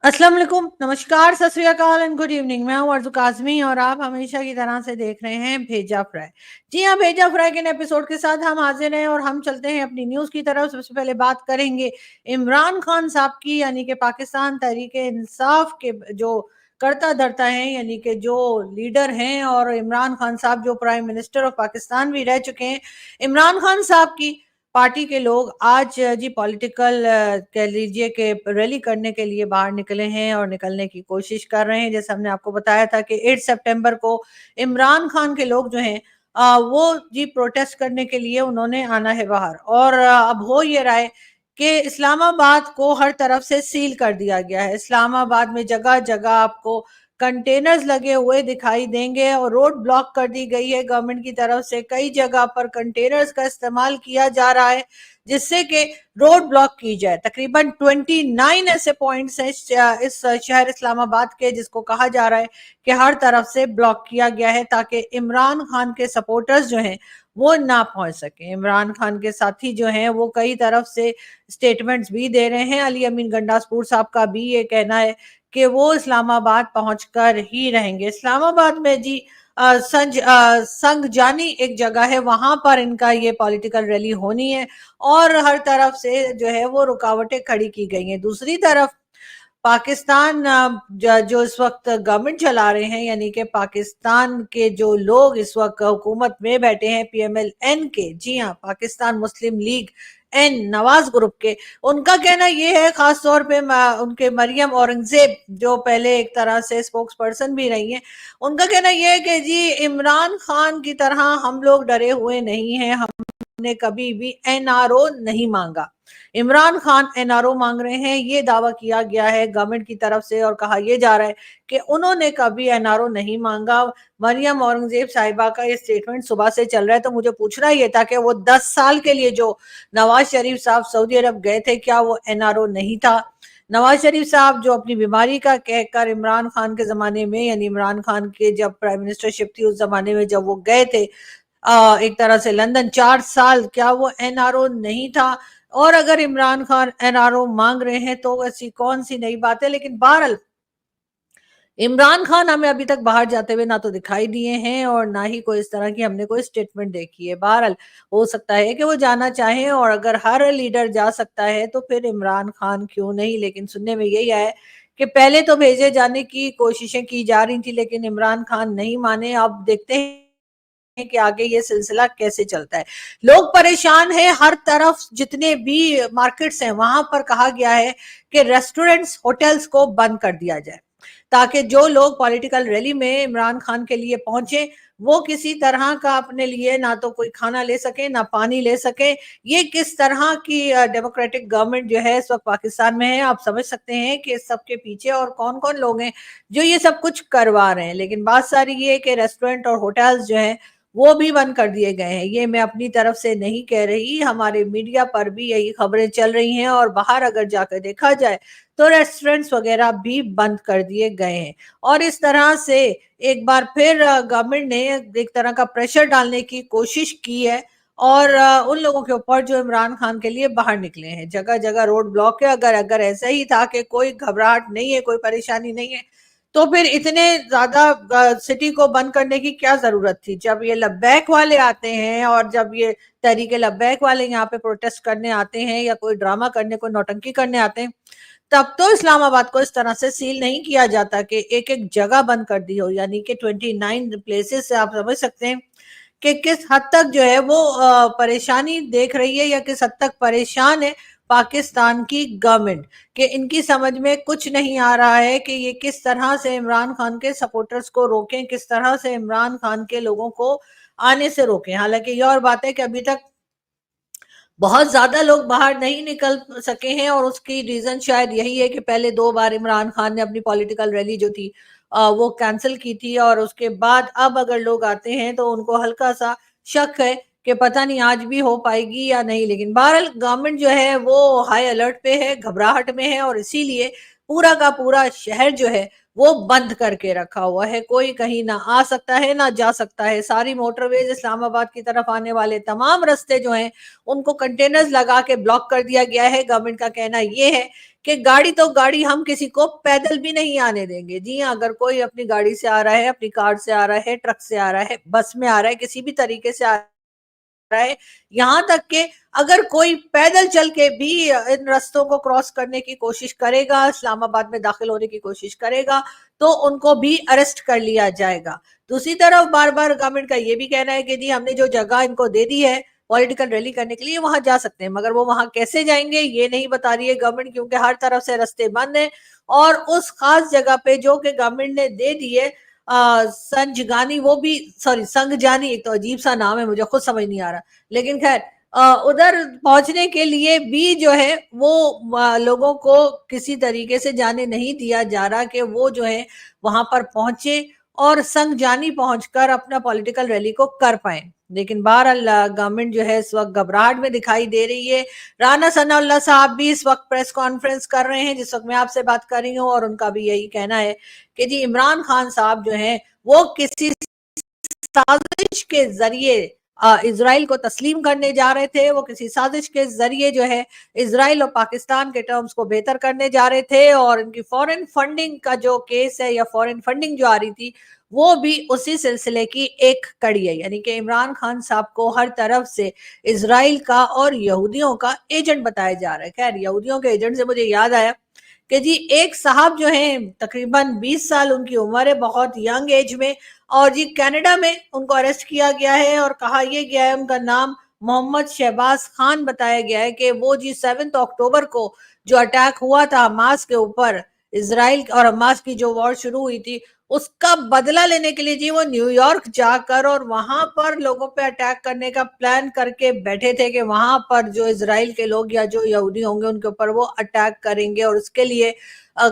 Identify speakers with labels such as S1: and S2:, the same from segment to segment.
S1: अस्सलाम वालेकुम, नमस्कार, सत श्री अकाल एंड गुड इवनिंग। मैं हूँ अर्ज़ू काज़मी और आप हमेशा की तरह से देख रहे हैं भेजा फ्राई। जी हाँ, भेजा फ्राई के नए एपिसोड के साथ हम हाज़िर हैं और हम चलते हैं अपनी न्यूज़ की तरफ। सबसे पहले बात करेंगे इमरान खान साहब की, यानी कि पाकिस्तान तहरीक-ए-इंसाफ के जो कर्ता-धर्ता हैं, यानी कि जो लीडर हैं, और इमरान खान साहब जो प्राइम मिनिस्टर ऑफ पाकिस्तान भी रह चुके हैं। इमरान खान साहब की पार्टी के लोग आज जी पॉलिटिकल कह लीजिए कि रैली करने के लिए बाहर निकले हैं और निकलने की कोशिश कर रहे हैं। जैसे हमने आपको बताया था कि 8 सितंबर को इमरान खान के लोग जो हैं वो जी प्रोटेस्ट करने के लिए उन्होंने आना है बाहर। और अब हो ये रहा है कि इस्लामाबाद को हर तरफ से सील कर दिया गया है। इस्लामाबाद में जगह-जगह आपको कंटेनर्स लगे हुए दिखाई देंगे और रोड ब्लॉक कर दी गई है गवर्नमेंट की तरफ से। कई जगह पर कंटेनर्स का इस्तेमाल किया जा रहा है जिससे कि रोड ब्लॉक की जाए। तकरीबन 29 ऐसे पॉइंट्स हैं इस शहर इस्लामाबाद के, जिसको कहा जा रहा है कि हर तरफ से ब्लॉक किया गया है ताकि इमरान खान के सपोर्टर्स जो हैं वो ना पहुंच सके। इमरान खान के साथी जो हैं वो कई तरफ से स्टेटमेंट्स भी दे रहे हैं। अली अमीन गंडासपुर साहब का भी ये कहना है कि वो इस्लामाबाद पहुंचकर ही रहेंगे। इस्लामाबाद में जी संग जानी एक जगह है, वहां पर इनका ये पॉलिटिकल रैली होनी है और हर तरफ से जो है वो रुकावटें खड़ी की गई हैं। दूसरी तरफ पाकिस्तान जो इस वक्त गवर्नमेंट चला रहे हैं, यानी कि पाकिस्तान के जो लोग इस वक्त हुकूमत में बैठे हैं, पीएमएल-एन के, जी हाँ, पाकिस्तान मुस्लिम लीग एन नवाज ग्रुप के, उनका कहना ये है, खास तौर पे उनके मरियम औरंगजेब जो पहले एक तरह से स्पोक्स पर्सन भी रही हैं, उनका कहना ये है कि जी इमरान खान की तरह हम लोग डरे हुए नहीं हैं, हमने कभी भी एनआरओ नहीं मांगा। इमरान खान एनआरओ मांग रहे हैं, ये दावा किया गया है गवर्नमेंट की तरफ से और कहा यह जा रहा है कि उन्होंने कभी एनआरओ नहीं मांगा। मरियम औरंगजेब साहिबा का ये स्टेटमेंट सुबह से चल रहा है, तो मुझे पूछना ये था कि वो 10 साल के लिए जो नवाज शरीफ साहब सऊदी अरब गए थे, क्या वो एनआरओ नहीं था? नवाज शरीफ साहब जो अपनी बीमारी का कहकर इमरान खान के जमाने में, यानी इमरान खान के जब प्राइम मिनिस्टरशिप थी उस जमाने में जब वो गए थे एक तरह से लंदन 4 साल, क्या वो एनआरओ नहीं था? और अगर इमरान खान एनआरओ मांग रहे हैं तो ऐसी कौन सी नई बात है? लेकिन बहरहाल इमरान खान हमें अभी तक बाहर जाते हुए ना तो दिखाई दिए हैं और ना ही कोई इस तरह की हमने कोई स्टेटमेंट देखी है। बहरहाल हो सकता है कि वो जाना चाहें, और अगर हर लीडर जा सकता है तो फिर इमरान खान क्यों नहीं? लेकिन सुनने में यही आया है कि पहले तो भेजे जाने की कोशिशें की जा रही थी लेकिन इमरान खान नहीं माने। अब देखते हैं कि आगे ये सिलसिला कैसे चलता है। लोग परेशान हैं, हर तरफ जितने भी मार्केट्स हैं वहां पर कहा गया है कि रेस्टोरेंट्स, होटल्स को बंद कर दिया जाए ताकि जो लोग पॉलिटिकल रैली में इमरान खान के लिए पहुंचे वो किसी तरह का अपने लिए ना तो कोई खाना ले सके ना पानी ले सके। ये किस तरह की डेमोक्रेटिक गवर्नमेंट जो है इस वक्त पाकिस्तान में है, आप समझ सकते हैं कि इस सब के पीछे और कौन कौन लोग हैं जो ये सब कुछ करवा रहे हैं। लेकिन बात सारी ये है कि रेस्टोरेंट और होटल्स जो हैं वो भी बंद कर दिए गए हैं। ये मैं अपनी तरफ से नहीं कह रही, हमारे मीडिया पर भी यही खबरें चल रही हैं और बाहर अगर जाकर देखा जाए तो रेस्टोरेंट्स वगैरह भी बंद कर दिए गए हैं। और इस तरह से एक बार फिर गवर्नमेंट ने एक तरह का प्रेशर डालने की कोशिश की है और उन लोगों के ऊपर जो इमरान खान के लिए बाहर निकले हैं। जगह जगह रोड ब्लॉक है। अगर अगर ऐसा ही था कि कोई घबराहट नहीं है, कोई परेशानी नहीं है, तो फिर इतने ज्यादा सिटी को बंद करने की क्या जरूरत थी? जब ये लब्बैक वाले आते हैं और जब ये तहरीके लब्बैक वाले यहाँ पे प्रोटेस्ट करने आते हैं या कोई ड्रामा करने, कोई नौटंकी करने आते हैं, तब तो इस्लामाबाद को इस तरह से सील नहीं किया जाता कि एक एक जगह बंद कर दी हो। यानी कि 29 प्लेसेस से आप समझ सकते हैं कि किस हद तक जो है वो परेशानी देख रही है या किस हद तक परेशान है पाकिस्तान की गवर्नमेंट, कि इनकी समझ में कुछ नहीं आ रहा है कि ये किस तरह से इमरान खान के सपोर्टर्स को रोकें, किस तरह से इमरान खान के लोगों को आने से रोकें। हालांकि ये और बात है कि अभी तक बहुत ज्यादा लोग बाहर नहीं निकल सके हैं और उसकी रीजन शायद यही है कि पहले 2 बार इमरान खान ने अपनी पॉलिटिकल रैली जो थी वो कैंसिल की थी और उसके बाद अब अगर लोग आते हैं तो उनको हल्का सा शक है कि पता नहीं आज भी हो पाएगी या नहीं। लेकिन बहरहाल गवर्नमेंट जो है वो हाई अलर्ट पे है, घबराहट में है और इसीलिए पूरा का पूरा शहर जो है वो बंद करके रखा हुआ है, कोई कहीं ना आ सकता है ना जा सकता है। सारी मोटरवेज, इस्लामाबाद की तरफ आने वाले तमाम रास्ते जो हैं उनको कंटेनर्स लगा के ब्लॉक कर दिया गया है। गवर्नमेंट का कहना ये है कि गाड़ी तो गाड़ी, हम किसी को पैदल भी नहीं आने देंगे। जी हाँ, अगर कोई अपनी गाड़ी से आ रहा है, अपनी कार से आ रहा है, ट्रक से आ रहा है, बस में आ रहा है, किसी भी तरीके से आ रहा है, यहाँ तक कि अगर कोई पैदल चल के भी इन रास्तों को क्रॉस करने की कोशिश करेगा, इस्लामाबाद में दाखिल होने की कोशिश करेगा, तो उनको भी अरेस्ट कर लिया जाएगा। दूसरी तरफ बार बार गवर्नमेंट का ये भी कहना है कि जी हमने जो जगह इनको दे दी है पॉलिटिकल रैली करने के लिए, वहां जा सकते हैं, मगर वो वहां कैसे जाएंगे ये नहीं बता रही है गवर्नमेंट, क्योंकि हर तरफ से रास्ते बंद हैं। और उस खास जगह पे जो कि गवर्नमेंट ने दे दी है, संजगानी, वो भी, सॉरी संगजानी, एक तो अजीब सा नाम है, मुझे खुद समझ नहीं आ रहा, लेकिन खैर उधर पहुंचने के लिए भी जो है वो लोगों को किसी तरीके से जाने नहीं दिया जा रहा कि वो जो है वहां पर पहुंचे और संगजानी पहुंचकर अपना पॉलिटिकल रैली को कर पाए। लेकिन बहरहाल गवर्नमेंट जो है इस वक्त घबराहट में दिखाई दे रही है। राना सनाउल्लाह साहब भी इस वक्त प्रेस कॉन्फ्रेंस कर रहे हैं जिस वक्त मैं आपसे बात कर रही हूँ, और उनका भी यही कहना है कि जी इमरान खान साहब जो है वो किसी साजिश के जरिए इजराइल को तस्लीम करने जा रहे थे, वो किसी साजिश के जरिए जो है इजराइल और पाकिस्तान के टर्म्स को बेहतर करने जा रहे थे। और इनकी फॉरेन फंडिंग का जो केस है या फॉरेन फंडिंग जो आ रही थी वो भी उसी सिलसिले की एक कड़ी है, यानी कि इमरान खान साहब को हर तरफ से इजराइल का और यहूदियों का एजेंट बताया जा रहा है। खैर, यहूदियों के एजेंट से मुझे याद आया कि जी एक साहब जो हैं तकरीबन 20 साल उनकी उम्र है, बहुत यंग एज में, और जी कनाडा में उनको अरेस्ट किया गया है और कहा यह गया है, उनका नाम मोहम्मद शहबाज खान बताया गया है कि वो जी 7 अक्टूबर को जो अटैक हुआ था हमास के ऊपर, इसराइल और हमास की जो वॉर शुरू हुई थी, उसका बदला लेने के लिए जी वो न्यूयॉर्क जाकर और वहां पर लोगों पे अटैक करने का प्लान करके बैठे थे कि वहां पर जो इजराइल के लोग या जो यहूदी होंगे उनके ऊपर वो अटैक करेंगे। और उसके लिए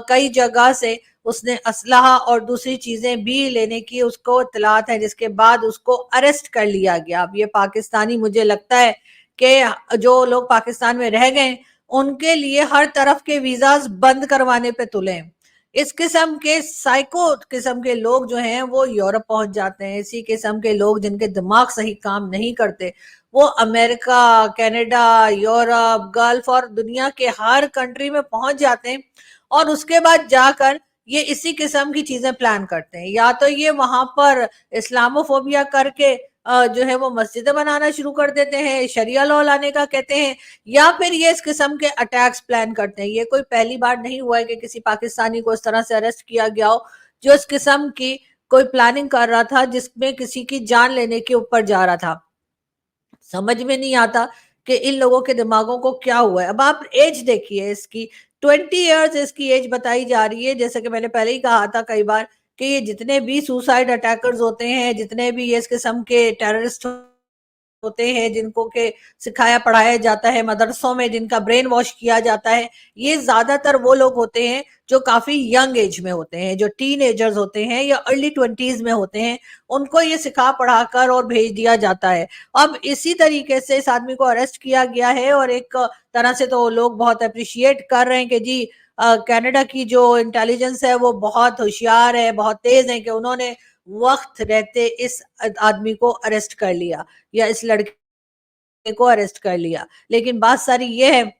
S1: कई जगह से उसने असलहा और दूसरी चीजें भी लेने की उसको इत्तलात है, जिसके बाद उसको अरेस्ट कर लिया गया। अब ये पाकिस्तानी, मुझे लगता है कि जो लोग पाकिस्तान में रह गए उनके लिए हर तरफ के वीजाज बंद करवाने पे तुले हैं। इस किस्म के साइको किस्म के लोग जो हैं वो यूरोप पहुंच जाते हैं। इसी किस्म के लोग जिनके दिमाग सही काम नहीं करते वो अमेरिका, कनाडा, यूरोप, गल्फ और दुनिया के हर कंट्री में पहुंच जाते हैं और उसके बाद जाकर ये इसी किस्म की चीजें प्लान करते हैं। या तो ये वहां पर इस्लामोफोबिया करके जो है वो मस्जिदें बनाना शुरू कर देते हैं, शरिया लॉ लाने का कहते हैं, या फिर ये इस किस्म के अटैक्स प्लान करते हैं। ये कोई पहली बार नहीं हुआ है कि किसी पाकिस्तानी को इस तरह से अरेस्ट किया गया हो जो इस किस्म की कोई प्लानिंग कर रहा था जिसमें किसी की जान लेने के ऊपर जा रहा था। समझ में नहीं आता कि इन लोगों के दिमागों को क्या हुआ है। अब आप एज देखिए इसकी, 20 ईयर्स इसकी एज बताई जा रही है। जैसे कि मैंने पहले ही कहा था कई बार कि ये जितने भी सुसाइड अटैकर्स होते हैं, जितने भी ये इस किस्म के टेररिस्ट होते हैं जिनको के सिखाया पढ़ाया जाता है मदरसों में, जिनका ब्रेन वॉश किया जाता है, ये ज्यादातर वो लोग होते हैं जो काफी यंग एज में होते हैं, जो टीन होते हैं या अर्ली 20s में होते हैं। उनको ये सिखा पढ़ाकर और भेज दिया जाता है। अब इसी तरीके से इस आदमी को अरेस्ट किया गया है और एक तरह से तो लोग बहुत अप्रिशिएट कर रहे हैं कि जी कनाडा की जो इंटेलिजेंस है वो बहुत होशियार है, बहुत तेज है कि उन्होंने वक्त रहते इस आदमी को अरेस्ट कर लिया या इस लड़के को अरेस्ट कर लिया। लेकिन बात सारी ये है,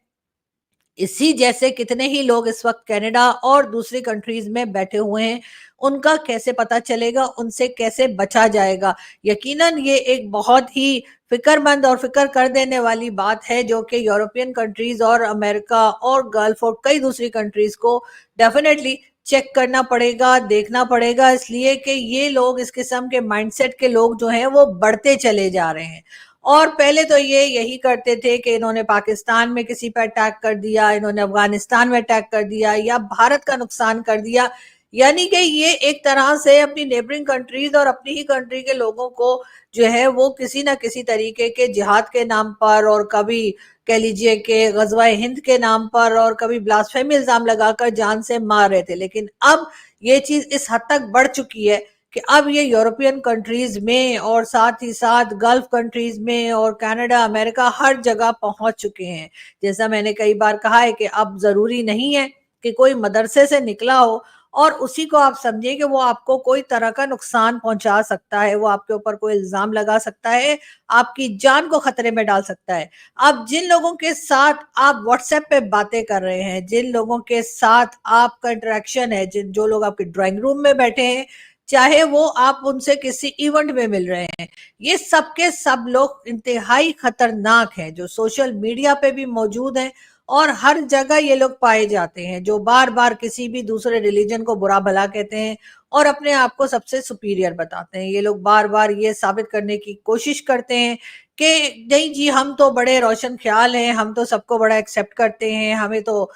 S1: इसी जैसे कितने ही लोग इस वक्त कनाडा और दूसरी कंट्रीज में बैठे हुए हैं, उनका कैसे पता चलेगा, उनसे कैसे बचा जाएगा। यकीनन ये एक बहुत ही फिक्रमंद और फिक्र कर देने वाली बात है जो कि यूरोपियन कंट्रीज और अमेरिका और गल्फ और कई दूसरी कंट्रीज को डेफिनेटली चेक करना पड़ेगा, देखना पड़ेगा, इसलिए कि ये लोग, इस किस्म के माइंडसेट के लोग जो हैं वो बढ़ते चले जा रहे हैं। और पहले तो ये यही करते थे कि इन्होंने पाकिस्तान में किसी पर अटैक कर दिया, इन्होंने अफगानिस्तान में अटैक कर दिया या भारत का नुकसान कर दिया, यानी कि ये एक तरह से अपनी नेबरिंग कंट्रीज और अपनी ही कंट्री के लोगों को जो है वो किसी ना किसी तरीके के जिहाद के नाम पर और कभी कह लीजिए कि गजवा हिंद के नाम पर और कभी ब्लास्फेमी इल्जाम लगाकर जान से मार रहे थे। लेकिन अब ये चीज इस हद तक बढ़ चुकी है कि अब ये यूरोपियन कंट्रीज में और साथ ही साथ गल्फ कंट्रीज में और कनाडा, अमेरिका, हर जगह पहुंच चुके हैं। जैसा मैंने कई बार कहा है कि अब जरूरी नहीं है कि कोई मदरसे से निकला हो और उसी को आप समझिए कि वो आपको कोई तरह का नुकसान पहुंचा सकता है, वो आपके ऊपर कोई इल्जाम लगा सकता है, आपकी जान को खतरे में डाल सकता है। अब जिन लोगों के साथ आप व्हाट्सएप पे बातें कर रहे हैं, जिन लोगों के साथ आपका इंटरेक्शन है, जिन जो लोग आपके ड्राइंग रूम में बैठे हैं, चाहे वो आप उनसे किसी इवेंट में मिल रहे हैं, ये सब के सब लोग इंतहाई खतरनाक हैं, जो सोशल मीडिया पे भी मौजूद हैं और हर जगह ये लोग पाए जाते हैं, जो बार बार किसी भी दूसरे रिलीजन को बुरा भला कहते हैं और अपने आप को सबसे सुपीरियर बताते हैं। ये लोग बार बार ये साबित करने की कोशिश करते हैं कि नहीं जी, हम तो बड़े रोशन ख्याल हैं, हम तो सबको बड़ा एक्सेप्ट करते हैं, हमें तो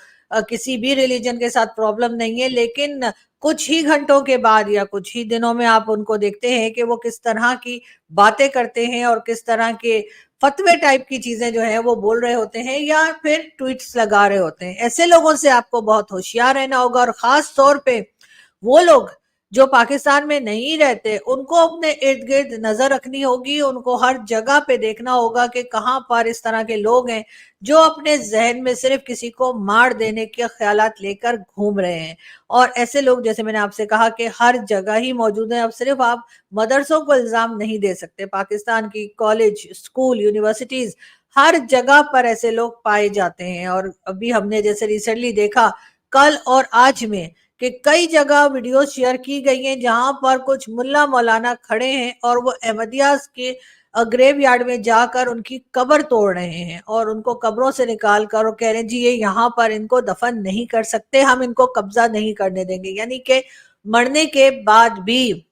S1: किसी भी रिलीजन के साथ प्रॉब्लम नहीं है। लेकिन कुछ ही घंटों के बाद या कुछ ही दिनों में आप उनको देखते हैं कि वो किस तरह की बातें करते हैं और किस तरह के फतवे टाइप की चीजें जो है वो बोल रहे होते हैं या फिर ट्वीट्स लगा रहे होते हैं। ऐसे लोगों से आपको बहुत होशियार रहना होगा और खास तौर पे वो लोग जो पाकिस्तान में नहीं रहते, उनको अपने इर्द गिर्द नजर रखनी होगी, उनको हर जगह पे देखना होगा कि कहां पर इस तरह के लोग हैं जो अपने जहन में सिर्फ किसी को मार देने के ख्यालात लेकर घूम रहे हैं। और ऐसे लोग, जैसे मैंने आपसे कहा, कि हर जगह ही मौजूद हैं। अब सिर्फ आप मदरसों को इल्जाम नहीं दे सकते, पाकिस्तान की कॉलेज, स्कूल, यूनिवर्सिटीज, हर जगह पर ऐसे लोग पाए जाते हैं। और अभी हमने जैसे रिसेंटली देखा, कल और आज में, कि कई जगह वीडियो शेयर की गई हैं जहां पर कुछ मुल्ला मौलाना खड़े हैं और वो अहमदिया के ग्रेव यार्ड में जाकर उनकी कब्र तोड़ रहे हैं और उनको कब्रों से निकाल कर और कह रहे हैं जी ये यहाँ पर इनको दफन नहीं कर सकते, हम इनको कब्जा नहीं करने देंगे। यानी कि मरने के बाद भी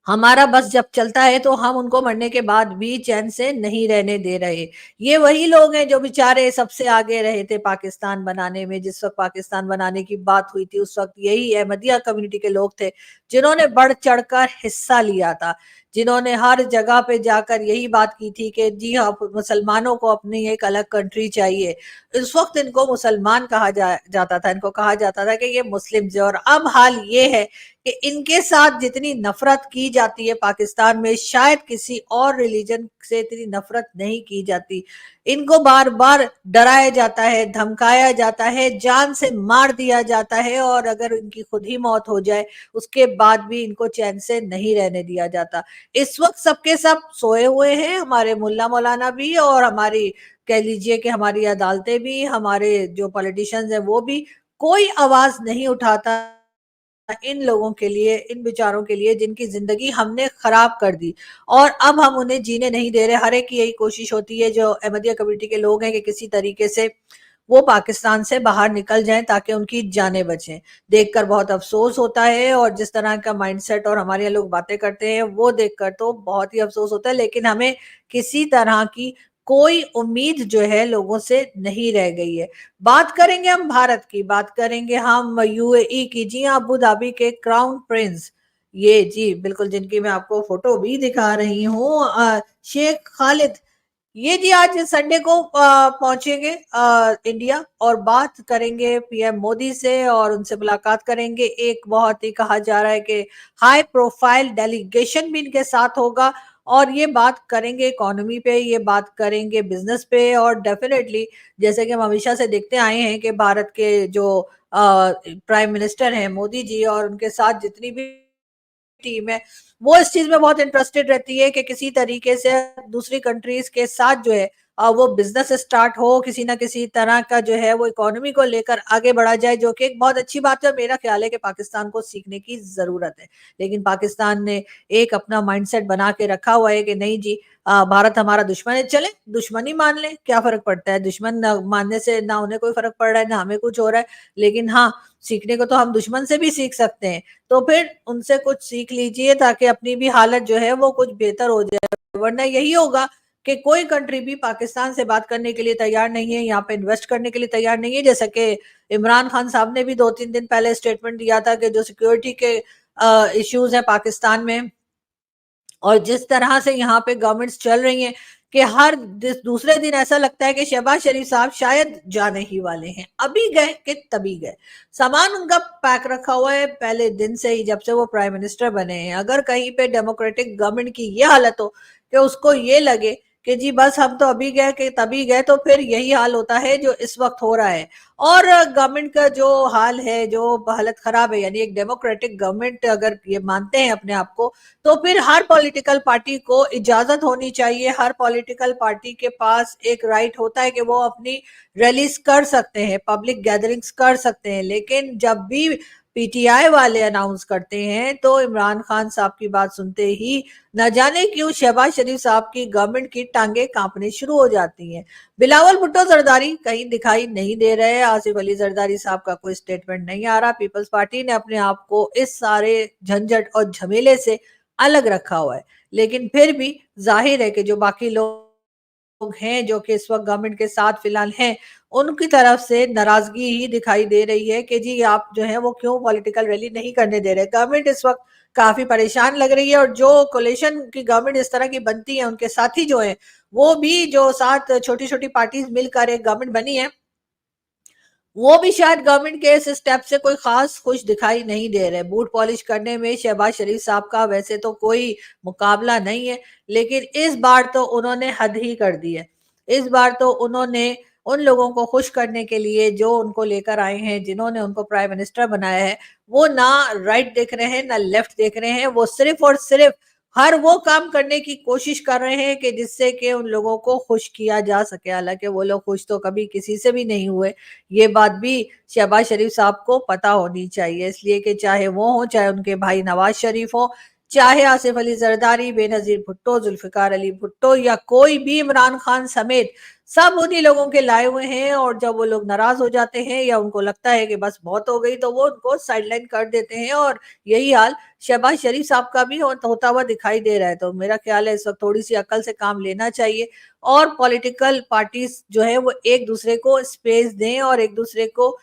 S1: हमारा बस जब चलता है तो हम उनको मरने के बाद भी चैन से नहीं रहने दे रहे। ये वही लोग हैं जो बेचारे सबसे आगे रहे थे पाकिस्तान बनाने में। जिस वक्त पाकिस्तान बनाने की बात हुई थी उस वक्त यही अहमदिया कम्युनिटी के लोग थे जिन्होंने बढ़ चढ़कर हिस्सा लिया था, जिन्होंने हर जगह पे जाकर यही बात की थी कि जी हाँ, मुसलमानों को अपनी एक अलग कंट्री चाहिए। इस वक्त इनको मुसलमान कहा जाता था, इनको कहा जाता था कि ये मुस्लिम है। और अब हाल ये है कि इनके साथ जितनी नफरत की जाती है पाकिस्तान में, शायद किसी और रिलीजन से इतनी नफरत नहीं की जाती। इनको बार बार डराया जाता है, धमकाया जाता है, जान से मार दिया जाता है और अगर इनकी खुद ही मौत हो जाए उसके बाद भी इनको चैन से नहीं रहने दिया जाता। इस वक्त सबके सब सोए हुए हैं, हमारे मुल्ला मौलाना भी और हमारी, कह लीजिए कि हमारी अदालतें भी, हमारे जो पॉलिटिशियंस हैं वो भी। कोई आवाज नहीं उठाता इन लोगों के लिए, इन बेचारों के लिए जिनकी जिंदगी हमने खराब कर दी और अब हम उन्हें जीने नहीं दे रहे। हर एक की यही कोशिश होती है जो अहमदिया कम्युनिटी के लोग हैं कि किसी तरीके से वो पाकिस्तान से बाहर निकल जाएं ताकि उनकी जानें बचें। देखकर बहुत अफसोस होता है और जिस तरह का माइंडसेट और हमारे यहाँ लोग बातें करते हैं वो देखकर तो बहुत ही अफसोस होता है। लेकिन हमें किसी तरह की कोई उम्मीद जो है लोगों से नहीं रह गई है। बात करेंगे हम भारत की, बात करेंगे हम यूएई की। जी हाँ, अबू धाबी के क्राउन प्रिंस, ये जी बिल्कुल, जिनकी मैं आपको फोटो भी दिखा रही हूँ, शेख खालिद, ये जी आज संडे को पहुंचेंगे इंडिया और बात करेंगे पीएम मोदी से और उनसे मुलाकात करेंगे। एक बहुत ही, कहा जा रहा है कि हाई प्रोफाइल डेलीगेशन भी इनके साथ होगा और ये बात करेंगे इकोनॉमी पे, ये बात करेंगे बिजनेस पे। और डेफिनेटली जैसे कि हम हमेशा से देखते आए हैं कि भारत के जो प्राइम मिनिस्टर हैं मोदी जी और उनके साथ जितनी भी टीम है वो इस चीज में बहुत इंटरेस्टेड रहती है कि किसी तरीके से दूसरी कंट्रीज के साथ जो है वो बिजनेस स्टार्ट हो, किसी ना किसी तरह का जो है वो इकोनॉमी को लेकर आगे बढ़ा जाए, जो कि एक बहुत अच्छी बात है। मेरा ख्याल है कि पाकिस्तान को सीखने की जरूरत है। लेकिन पाकिस्तान ने एक अपना माइंडसेट बना के रखा हुआ है कि नहीं जी, भारत हमारा दुश्मन है, चले दुश्मनी मान ले, क्या फर्क पड़ता है। दुश्मन मानने से ना उन्हें कोई फर्क पड़ रहा है ना हमें कुछ हो रहा है। लेकिन हाँ, सीखने को तो हम दुश्मन से भी सीख सकते हैं, तो फिर उनसे कुछ सीख लीजिए ताकि अपनी भी हालत जो है वो कुछ बेहतर हो जाए। वरना यही होगा कि कोई कंट्री भी पाकिस्तान से बात करने के लिए तैयार नहीं है, यहाँ पे इन्वेस्ट करने के लिए तैयार नहीं है। जैसा कि इमरान खान साहब ने भी 2-3 दिन पहले स्टेटमेंट दिया था कि जो सिक्योरिटी के इश्यूज है पाकिस्तान में और जिस तरह से यहाँ पे गवर्नमेंट्स चल रही हैं कि हर दूसरे दिन ऐसा लगता है कि शहबाज शरीफ साहब शायद जाने ही वाले हैं, अभी गए कि तभी गए। सामान उनका पैक रखा हुआ है पहले दिन से ही, जब से वो प्राइम मिनिस्टर बने हैं। अगर कहीं पे डेमोक्रेटिक गवर्नमेंट की ये हालत हो कि उसको ये लगे कि जी बस हम तो अभी गए कि तभी गए, तो फिर यही हाल होता है जो इस वक्त हो रहा है। और गवर्नमेंट का जो हाल है, जो हालत खराब है, यानी एक डेमोक्रेटिक गवर्नमेंट अगर ये मानते हैं अपने आप को, तो फिर हर पॉलिटिकल पार्टी को इजाजत होनी चाहिए, हर पॉलिटिकल पार्टी के पास एक राइट होता है कि वो अपनी रैलीज कर सकते हैं, पब्लिक गैदरिंग्स कर सकते हैं। लेकिन जब भी पीटीआई वाले अनाउंस करते हैं तो इमरान खान साहब की बात सुनते ही न जाने क्यों शहबाज शरीफ साहब की गवर्नमेंट की टांगे कांपनी शुरू हो जाती हैं। बिलावल भुट्टो जरदारी कहीं दिखाई नहीं दे रहे, आसिफ अली जरदारी साहब का कोई स्टेटमेंट नहीं आ रहा। पीपल्स पार्टी ने अपने आप को इस सारे झंझट और झमेले से अलग रखा हुआ है, लेकिन फिर भी जाहिर है कि जो बाकी लोग हैं जो कि इस वक्त गवर्नमेंट के साथ फिलहाल हैं, उनकी तरफ से नाराजगी ही दिखाई दे रही है कि जी आप जो है वो क्यों पॉलिटिकल रैली नहीं करने दे रहे। गवर्नमेंट इस वक्त काफी परेशान लग रही है, और जो कोलिशन की गवर्नमेंट इस तरह की बनती है, उनके साथी जो है वो भी जो सात छोटी छोटी पार्टीज मिलकर एक गवर्नमेंट बनी है, वो भी शायद गवर्नमेंट के इस स्टेप से कोई खास खुश दिखाई नहीं दे रहे। बूट पॉलिश करने में शहबाज शरीफ साहब का वैसे तो कोई मुकाबला नहीं है, लेकिन इस बार तो उन्होंने हद ही कर दी है। इस बार तो उन्होंने उन लोगों को खुश करने के लिए जो उनको लेकर आए हैं, जिन्होंने उनको प्राइम मिनिस्टर बनाया है, वो ना राइट देख रहे हैं ना लेफ्ट देख रहे हैं, वो सिर्फ और सिर्फ हर वो काम करने की कोशिश कर रहे हैं कि जिससे कि उन लोगों को खुश किया जा सके। हालांकि वो लोग खुश तो कभी किसी से भी नहीं हुए, ये बात भी शहबाज शरीफ साहब को पता होनी चाहिए। इसलिए कि चाहे वो हो, चाहे उनके भाई नवाज शरीफ हो, चाहे आसिफ अली जरदारी, बेनजीर भुट्टो, जुल्फिकार अली भुट्टो, या कोई भी इमरान खान समेत, सब उन्हीं लोगों के लाए हुए हैं। और जब वो लोग नाराज हो जाते हैं या उनको लगता है कि बस बहुत हो गई, तो वो उनको साइडलाइन कर देते हैं। और यही हाल शहबाज शरीफ साहब का भी होता हुआ दिखाई दे रहा है। तो मेरा ख्याल है इस वक्त थोड़ी सी अकल से काम लेना चाहिए, और पॉलिटिकल पार्टीज जो है वो एक दूसरे को स्पेस दें और एक दूसरे को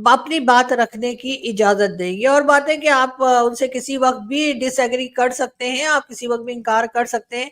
S1: अपनी बात रखने की इजाजत दें। ये और बात है कि आप उनसे किसी वक्त भी डिसएग्री कर सकते हैं, आप किसी वक्त भी इनकार कर सकते हैं।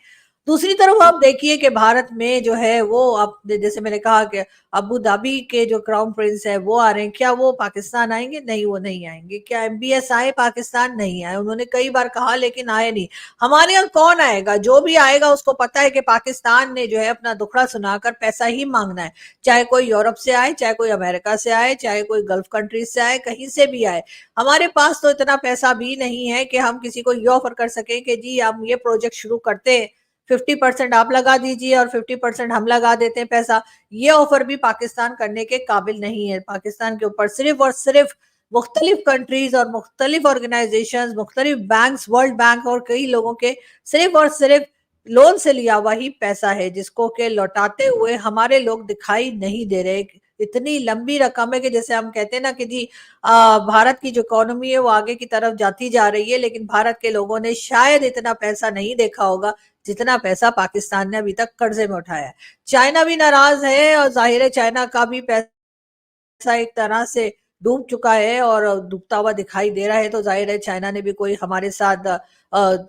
S1: दूसरी तरफ आप देखिए कि भारत में जो है वो, आप जैसे मैंने कहा कि अबू धाबी के जो क्राउन प्रिंस है वो आ रहे हैं, क्या वो पाकिस्तान आएंगे? नहीं, वो नहीं आएंगे। क्या एमबीएस आए पाकिस्तान? नहीं आए। उन्होंने कई बार कहा लेकिन आए नहीं। हमारे यहाँ कौन आएगा? जो भी आएगा उसको पता है कि पाकिस्तान ने जो है अपना दुखड़ा सुनाकर पैसा ही मांगना है, चाहे कोई यूरोप से आए, चाहे कोई अमेरिका से आए, चाहे कोई गल्फ कंट्रीज से आए, कहीं से भी आए। हमारे पास तो इतना पैसा भी नहीं है कि हम किसी को ये ऑफर कर सकें कि जी हम ये प्रोजेक्ट शुरू करते हैं, 50% आप लगा दीजिए और 50% हम लगा देते हैं पैसा। ये ऑफर भी पाकिस्तान करने के काबिल नहीं है। पाकिस्तान के ऊपर सिर्फ और सिर्फ मुख्तलिफ कंट्रीज और मुख्तलिफ ऑर्गेनाइजेशंस, मुख्तलिफ बैंक्स, वर्ल्ड बैंक और कई लोगों के सिर्फ और सिर्फ लोन से लिया हुआ ही पैसा है, जिसको के लौटाते हुए हमारे लोग दिखाई नहीं दे रहे। इतनी लंबी रकम है कि जैसे हम कहते हैं ना कि जी भारत की जो इकोनॉमी है वो आगे की तरफ जाती जा रही है, लेकिन भारत के लोगों ने शायद इतना पैसा नहीं देखा होगा जितना पैसा पाकिस्तान ने अभी तक कर्जे में उठाया है। चाइना भी नाराज है, और जाहिर है चाइना का भी पैसा एक तरह से डूब चुका है और डूबता हुआ दिखाई दे रहा है। तो जाहिर है चाइना ने भी कोई हमारे साथ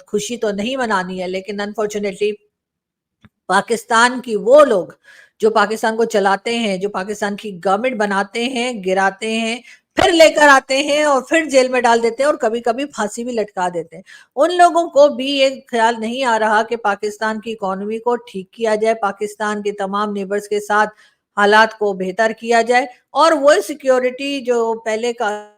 S1: खुशी तो नहीं मनानी है, लेकिन अनफॉर्चुनेटली पाकिस्तान की वो लोग जो पाकिस्तान को चलाते हैं, जो पाकिस्तान की गवर्नमेंट बनाते हैं, गिराते हैं, फिर लेकर आते हैं और फिर जेल में डाल देते हैं और कभी कभी फांसी भी लटका देते हैं। उन लोगों को भी ये ख्याल नहीं आ रहा कि पाकिस्तान की इकोनॉमी को ठीक किया जाए, पाकिस्तान के तमाम नेबर्स के साथ हालात को बेहतर किया जाए, और वो सिक्योरिटी जो पहले का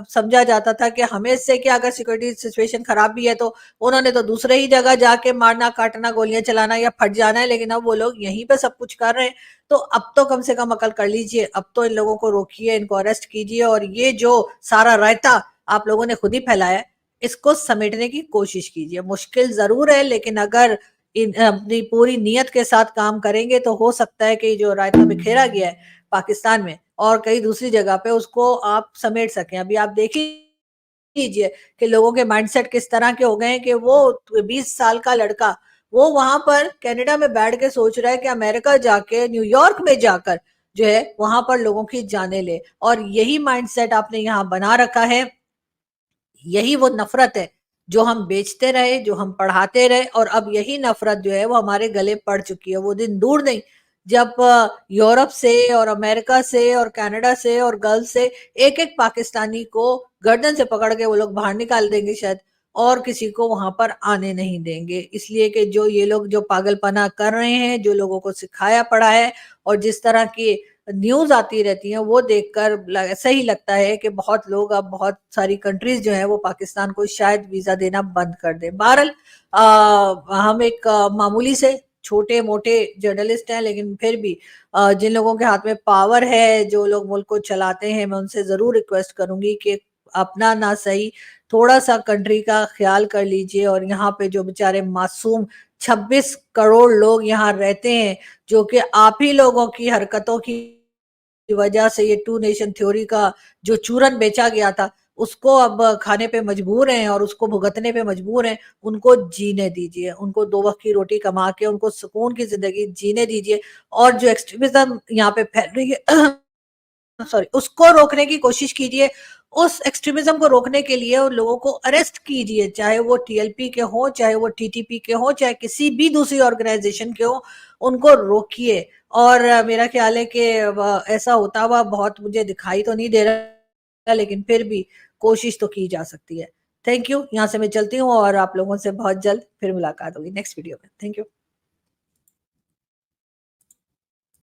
S1: समझा जाता था कि हमें इससे क्या, अगर सिक्योरिटी सिचुएशन खराब भी है तो उन्होंने तो दूसरे ही जगह जाके मारना, काटना, गोलियां चलाना या फट जाना है, लेकिन अब वो लोग यहीं पे सब कुछ कर रहे हैं। तो अब तो कम से कम अकल कर लीजिए, अब तो इन लोगों को रोकिए, इनको अरेस्ट कीजिए, और ये जो सारा रायता आप लोगों ने खुद ही फैलाया है, इसको समेटने की कोशिश कीजिए। मुश्किल जरूर है, लेकिन अगर अपनी पूरी नीयत के साथ काम करेंगे तो हो सकता है कि जो रायता बिखेरा गया है पाकिस्तान में और कई दूसरी जगह पे, उसको आप समेट सकें। अभी आप देख लीजिए कि लोगों के माइंडसेट किस तरह के हो गए हैं कि वो 20 साल का लड़का वो वहां पर कनाडा में बैठ के सोच रहा है कि अमेरिका जाके, न्यूयॉर्क में जाकर जो है वहां पर लोगों की जाने ले। और यही माइंडसेट आपने यहाँ बना रखा है, यही वो नफरत है जो हम बेचते रहे, जो हम पढ़ाते रहे, और अब यही नफरत जो है वो हमारे गले पड़ चुकी है। वो दिन दूर नहीं जब यूरोप से और अमेरिका से और कनाडा से और गल्फ से एक एक पाकिस्तानी को गर्दन से पकड़ के वो लोग बाहर निकाल देंगे शायद। और किसी को वहां पर आने नहीं देंगे, इसलिए कि जो ये लोग जो पागलपना कर रहे हैं, जो लोगों को सिखाया पड़ा है और जिस तरह की न्यूज आती रहती हैं वो देखकर ऐसा ही लगता है कि बहुत लोग, अब बहुत सारी कंट्रीज जो है वो पाकिस्तान को शायद वीजा देना बंद कर दे। बहरहाल हम एक मामूली से छोटे मोटे जर्नलिस्ट हैं, लेकिन फिर भी जिन लोगों के हाथ में पावर है, जो लोग मुल्क को चलाते हैं, मैं उनसे जरूर रिक्वेस्ट करूंगी कि अपना ना सही थोड़ा सा कंट्री का ख्याल कर लीजिए। और यहाँ पे जो बेचारे मासूम 26 करोड़ लोग यहाँ रहते हैं, जो कि आप ही लोगों की हरकतों की वजह से ये टू नेशन थ्योरी का जो चूरन बेचा गया था, उसको अब खाने पे मजबूर हैं और उसको भुगतने पे मजबूर हैं। उनको जीने दीजिए, उनको 2 वक्त की रोटी कमा के उनको सुकून की जिंदगी जीने दीजिए। और जो एक्सट्रीमिज्म यहाँ पे फैल रही है सॉरी, उसको रोकने की कोशिश कीजिए। उस एक्सट्रीमिज्म को रोकने के लिए उन लोगों को अरेस्ट कीजिए, चाहे वो टीएलपी के हो, चाहे वो टीटीपी के हो, चाहे किसी भी दूसरी ऑर्गेनाइजेशन के हो, उनको रोकिए। और मेरा ख्याल है कि ऐसा होता हुआ बहुत मुझे दिखाई तो नहीं दे रहा, लेकिन फिर भी कोशिश तो की जा सकती है। Thank you. यहाँ से मैं चलती हूँ और आप लोगों से बहुत जल्द फिर मुलाकात होगी नेक्स्ट वीडियो में। Thank you.